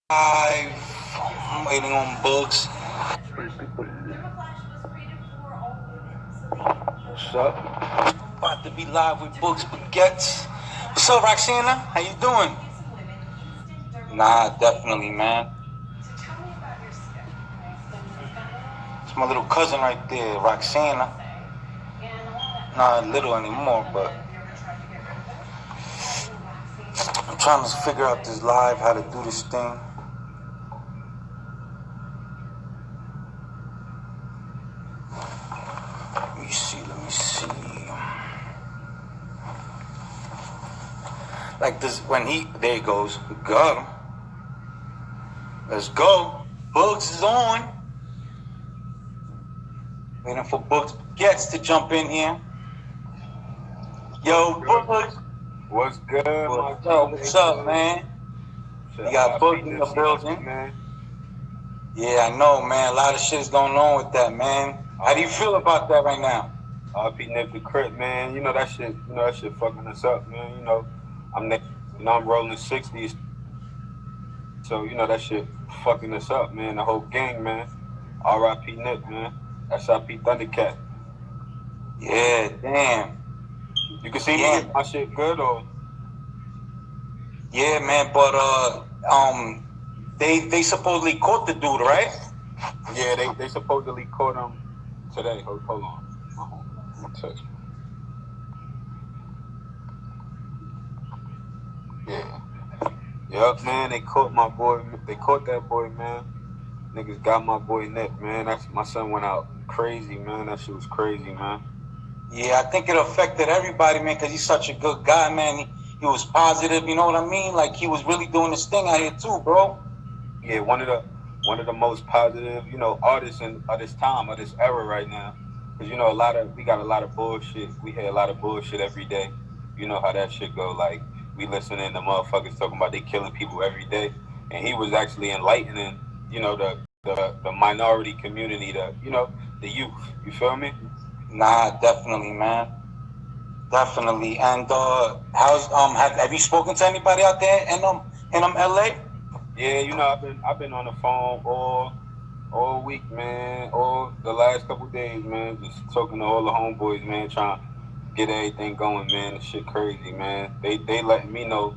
I'm waiting on Boogz. What's up? About to be live with Boogz Boogetz. What's up, Roxana? How you doing? Nah, definitely, man. It's my little cousin right there, Roxana. Not little anymore, but I'm trying to figure out this live, how to do this thing. Let me see. Like this, there he goes. Got him. Let's go. Boogz is on. Waiting for Boogz Boogetz to jump in here. Yo, Boogz. What's good, What's up, man? You got Boogz in the building, man. Yeah, I know, man. A lot of shit's going on with that, man. How do you feel about that right now? RP Nip the Crit, man. You know that shit fucking us up, man. I'm rolling 60s. So, that shit fucking us up, man. The whole gang, man. RIP Nip, man. SIP Thundercat. Yeah, damn. You can see me, my shit good, or? Yeah, man, but they supposedly caught the dude, right? Yeah, they supposedly caught him today. Hold on. I'm text. Yeah. Yup, man, they caught my boy. They caught that boy, man. Niggas got my boy Nip, man. My son went out crazy, man. That shit was crazy, man. Yeah, I think it affected everybody, man, because he's such a good guy, man. He was positive, you know what I mean? Like, he was really doing his thing out here, too, bro. Yeah, one of the most positive, artists of this time, of this era right now. Because, we got a lot of bullshit. We hear a lot of bullshit every day. You know how that shit go. Like, we listening to motherfuckers talking about they killing people every day. And he was actually enlightening, the minority community, the youth. You feel me? Nah, definitely, man. Definitely. And have you spoken to anybody out there in LA? Yeah, I've been on the phone all week, man. All the last couple days, man. Just talking to all the homeboys, man, trying to get everything going, man. This shit crazy, man. They letting me know,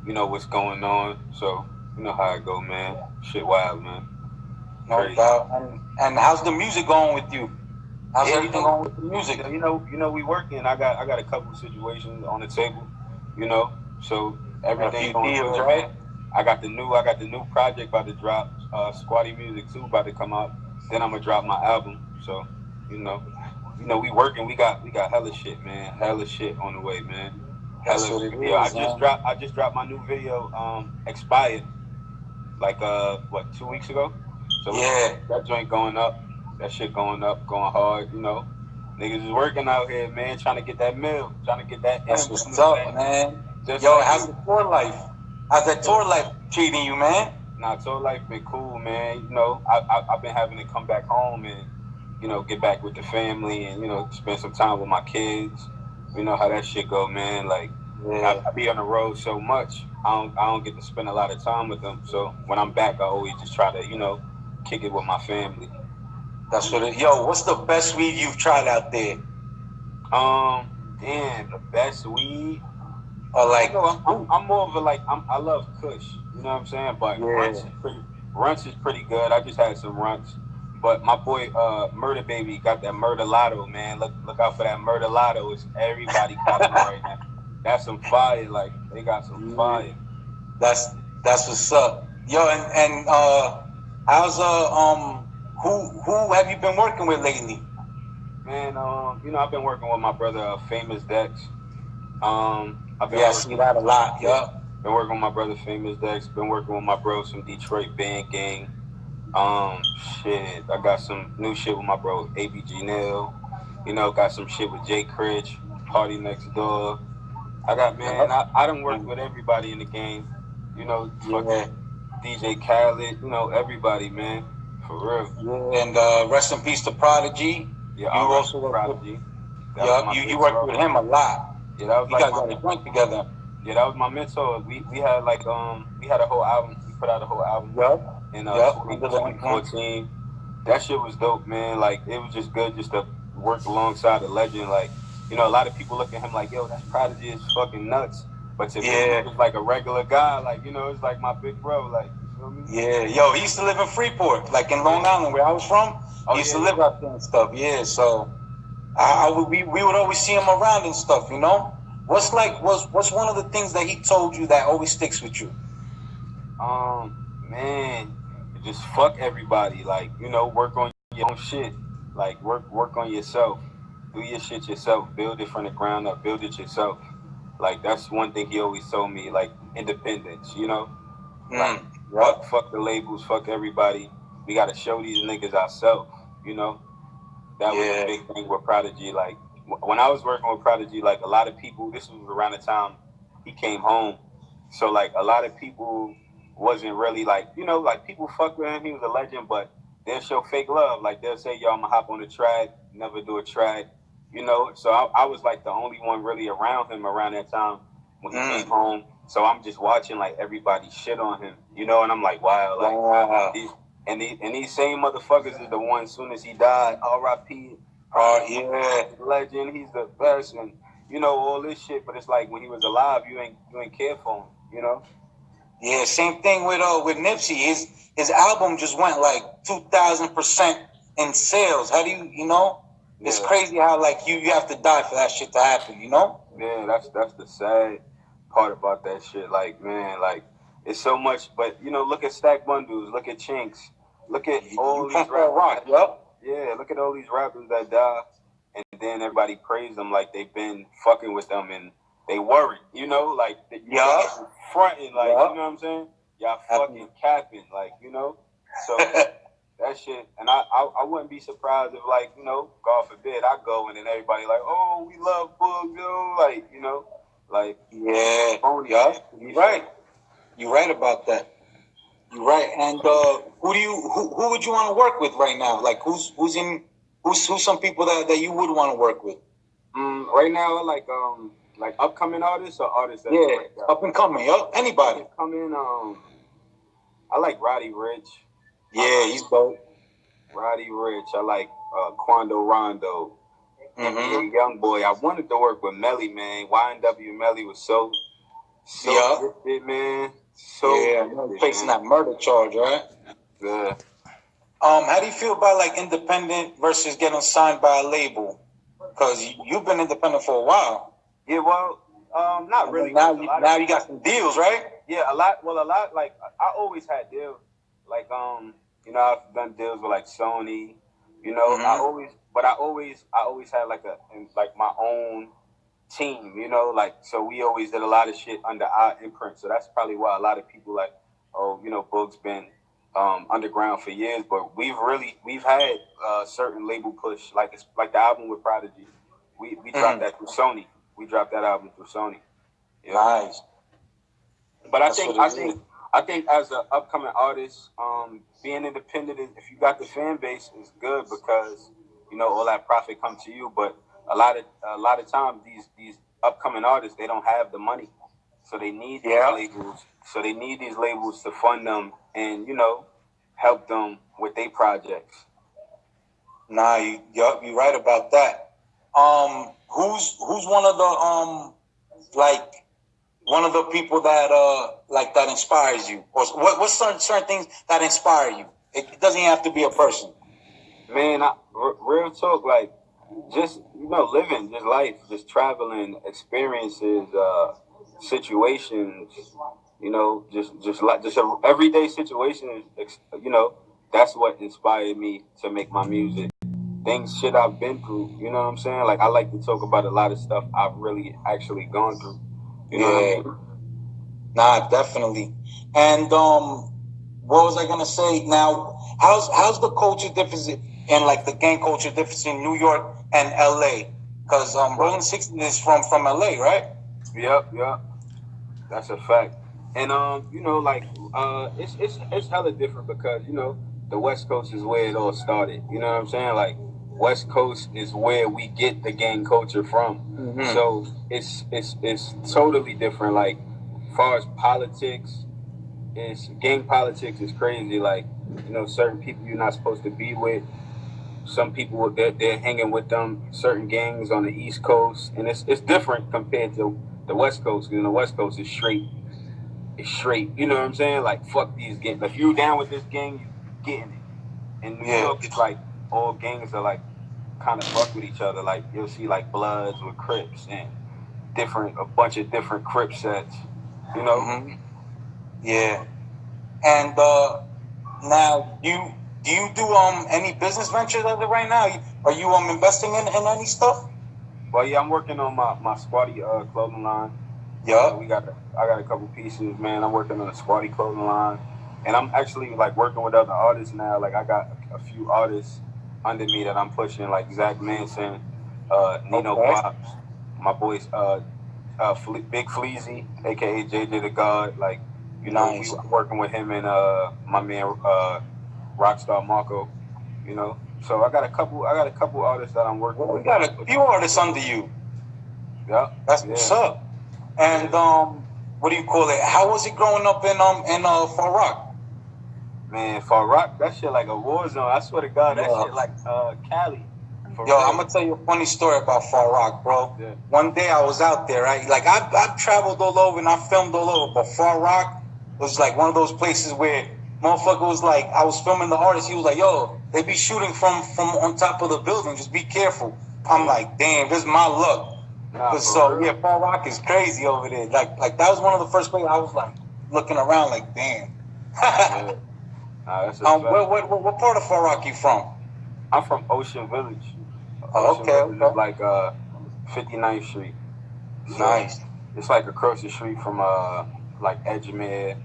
what's going on. So, you know how it go, man. Shit wild, man. No doubt. And how's the music going with you? How's everything going with the music? We working. I got a couple situations on the table, so everything going good, right? I got the new project about to drop. Squatty Music 2 about to come out. Then I'm gonna drop my album. So, we working. We got hella shit, man. Hella shit on the way, man. That's what it is, I just dropped my new video, Expired, like 2 weeks ago. So yeah, that joint going up. That shit going up, going hard, Niggas is working out here, man, trying to get that meal, trying to get that. That's what's up, man. Yo, how's the tour life? How's that tour life treating you, man? Nah, tour life been cool, man. I've been having to come back home and, get back with the family and, spend some time with my kids. You know how that shit go, man. Like, I be on the road so much, I don't get to spend a lot of time with them. So when I'm back, I always just try to, kick it with my family. That's what it. Yo, what's the best weed you've tried out there? Damn, the best weed. Or like, I'm more of I love Kush. You know what I'm saying? But Runts is pretty good. I just had some Runts. But my boy, Murder Baby got that Murder Lotto, man. Look out for that Murder Lotto. It's everybody got it right now. That's some fire. Like, they got some fire. That's what's up. Yo, and how's who have you been working with lately? Man, I've been working with my brother, Famous Dex. I see that a lot. Yup. Been working with my brother, Famous Dex. Been working with my bros from Detroit Band Gang. Shit, I got some new shit with my bro, ABG Nail. Got some shit with Jay Critch, Party Next Door. I done worked with everybody in the game. Fucking DJ Khaled, everybody, man. For real. Yeah, and rest in peace to Prodigy. Yeah, you also worked Prodigy. You worked with him a lot. Yeah, that was you guys got a joint together. Yeah, that was my mentor. We had we had a whole album. We put out a whole album in Yep. 2014. That shit was dope, man. Like, it was just good just to work alongside a legend. Like, you know, a lot of people look at him like, yo, that's Prodigy is fucking nuts. But to me, he's just like a regular guy. Like, you know, it's like my big bro. Like, you feel me? Yeah. Yo, he used to live in Freeport, like in Long Island, where I was from. He used to live out there and stuff. Yeah, so we would always see him around and stuff, you know? What's one of the things that he told you that always sticks with you? Man, just fuck everybody. Like, you know, work on your own shit. Like, work on yourself. Do your shit yourself. Build it from the ground up. Build it yourself. Like, that's one thing he always told me. Like, independence, you know? Like, fuck the labels. Fuck everybody. We got to show these niggas ourselves, you know? That was a big thing with Prodigy. Like, when I was working with Prodigy, like, a lot of people, this was around the time he came home. So, like, a lot of people wasn't really, like, you know, like, people fuck with him. He was a legend, but they'll show fake love. Like, they'll say, yo, I'm going to hop on the track, never do a track, you know? So, I was, like, the only one really around him around that time when he came home. So, I'm just watching, like, everybody shit on him, you know? And I'm like, wow, like, these same motherfuckers is the ones, as soon as he died, R.I.P. Legend, he's the best, and you know all this shit. But it's like when he was alive, you ain't care for him, you know. Yeah, same thing with Nipsey. His album just went like 2,000% in sales. How do you know? It's crazy how like you have to die for that shit to happen, you know? Yeah, that's the sad part about that shit. Like, man, like it's so much. But you know, look at Stack Bundles, look at Chinks, look at all these rappers. Yeah, look at all these rappers that die, and then everybody praise them like they've been fucking with them, and they worried, you know, like fronting, like you know what I'm saying? Y'all fucking capping, like, you know. So that shit, and I wouldn't be surprised if, like, you know, God forbid, I go and then everybody like, oh, we love Boogz, yo, like, you know, like you're right. You're right about that. You're right. And who would you want to work with right now? Like who's some people that you would want to work with? Right now, I like upcoming artists or artists that up and coming, anybody. Up and coming, I like Roddy Ricch. Yeah, he's dope. Roddy Ricch. I like Quando Rondo. Young boy. I wanted to work with Melly, man. YNW Melly was so gifted, man. So facing that murder charge, right? Yeah. How do you feel about like independent versus getting signed by a label? Because you've been independent for a while. Yeah, well, not really. Now you got some deals, right? Yeah, a lot. Like I always had deals. Like you know, I've done deals with like Sony. You know, I always had like my own team, you know, like, so we always did a lot of shit under our imprint. So that's probably why a lot of people like, oh, you know, Boogz been underground for years, but we've had certain label push, like it's like the album with Prodigy. We dropped that through Sony. We dropped that album through Sony. Yeah. Nice. But I think as an upcoming artist, being independent, if you got the fan base, is good because, you know, all that profit comes to you. But a lot of times these upcoming artists, they don't have the money, so they need these labels. So they need these labels to fund them and, you know, help them with their projects. Nah, you're right about that. Who's one of the one of the people that that inspires you, or what's certain things that inspire you? It doesn't even have to be a person. Man, real talk, like, just, you know, living, just life, just traveling, experiences, situations, you know, just a everyday situation, you know, that's what inspired me to make my music. Shit I've been through, you know what I'm saying? Like, I like to talk about a lot of stuff I've really actually gone through. You know what I mean? Nah, definitely. And what was I gonna say? Now, how's the culture difference and like the gang culture difference in New York and LA? Because Rollin 60 is from LA, right? Yep. That's a fact. And you know, like it's hella different because, you know, the West Coast is where it all started. You know what I'm saying? Like, West Coast is where we get the gang culture from. Mm-hmm. So it's totally different. Like, as far as politics, is gang politics is crazy. Like, you know, certain people you're not supposed to be with. Some people they're hanging with them certain gangs on the East Coast, and it's different compared to the West Coast. Because the West Coast is straight. It's straight. You know what I'm saying? Like, fuck these gangs. Like, if you down with this gang, you getting it. In New York, it's like all gangs are like kind of fuck with each other. Like, you'll see like Bloods with Crips and a bunch of different Crip sets. You know? Mm-hmm. Yeah. And now, do you do any business ventures as of right now? Are you investing in any stuff? Well, yeah, I'm working on my Squatty clothing line. Yeah. I got a couple pieces, man. I'm working on a Squatty clothing line, and I'm actually like working with other artists now. Like, I got a few artists under me that I'm pushing, like Zach Manson, Nino Pops, my boys, Big Fleazy, aka JJ the God. Like, you know, we working with him and my man Rockstar Marco. You know, so I got a couple artists that I'm working with. We got a few artists under you. Yeah, that's what's up. And what do you call it? How was it growing up in Far Rock? Man, Far Rock, that shit like a war zone. I swear to God, that shit like Cali. Yo, I'm gonna tell you a funny story about Far Rock, bro. Yeah. One day I was out there, right? Like, I've traveled all over and I filmed all over, but Far Rock was like one of those places where motherfucker was like, I was filming the artist. He was like, yo, they be shooting from on top of the building. Just be careful. I'm like, damn, this is my luck. So yeah, Far Rock is crazy over there. Like that was one of the first places I was like looking around, like, damn. Yeah. That's what part of Far Rock you from? I'm from Ocean Village. Okay. Like 59th Street. So nice. It's like across the street from like Edgemere,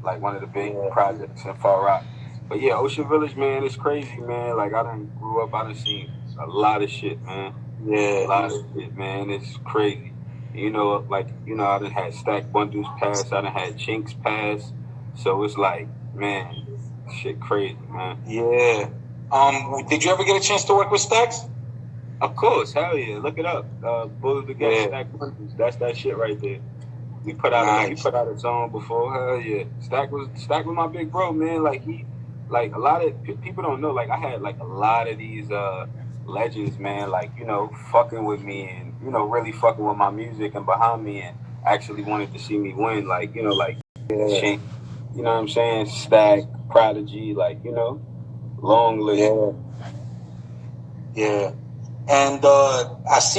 like one of the big projects in Far Rock. But yeah, Ocean Village, man, it's crazy, man. Like, I done grew up, I done seen a lot of shit, man. Yeah, a lot of shit, man. It's crazy. You know, like, you know, I done had Stack Bundles pass, I done had Chinks pass. So it's like, man, shit crazy, man. Yeah. Did you ever get a chance to work with Stacks? Of course, hell yeah. Look it up. Boogz, Stack Bundles. That's that shit right there. We put out a song before. Hell yeah. Stack was my big bro, man. Like, like a lot of people don't know. Like, I had like a lot of these legends, man. Like, you know, fucking with me and, you know, really fucking with my music and behind me and actually wanted to see me win. Like, you know, like shit. You know what I'm saying? Stack, Prodigy, like, you know, long list. Yeah. And I see